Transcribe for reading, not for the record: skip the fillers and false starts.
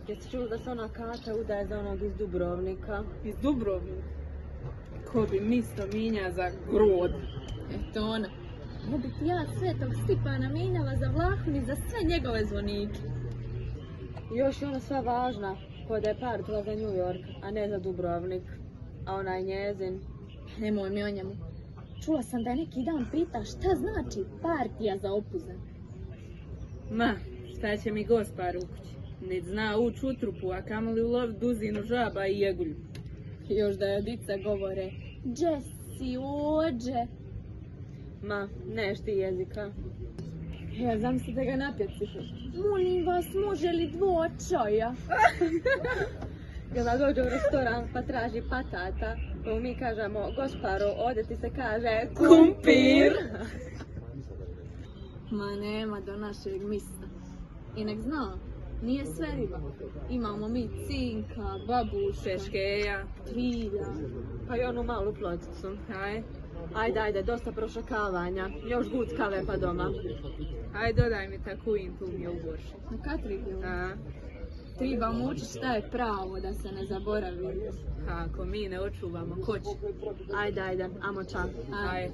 Jesi čula da se ona Kata udaje za onog iz Dubrovnika? Iz Dubrovnika? Ko bi misto minja za grod? Eto ona. Ne bi ti ja Svetog Stipana minjala za Vlahun i za sve njegove zvonike. Još je ona sva važna, ko da je partila za New York, a ne za Dubrovnik. A ona je njezin. Nemoj mi o njemu. Čula sam da je neki dan pita šta znači partija za Opuzen. Ma, šta će mi Gospar u kući? Nit zna ući u trupu, a kamoli ulovit duzinu žaba i jegulju. Još da je dica govore, Jesse, ođe. Ma, neš ti jezika. Ja zamisli da ga napjeci. Molim vas, može li 2 čaja? I onda dođe u restoran pa traži patata, pa mi kažemo, Gosparo, ovdje ti se kaže kumpir. Ma nema do našeg mista. I nek zna, nije sve riba. Imamo mi cinka, babuše, Škeja. trilja. Pa i onu malu plocicu. Aj, Dosta prošakavanja. Još gud kave pa doma. aj dodaj mi taku intu mi u borši. Na katrigiju. A, Trebam učiti šta je pravo da se ne zaboravi. ako mi ne očuvamo, ko će? Ajde, amo ča. Aj.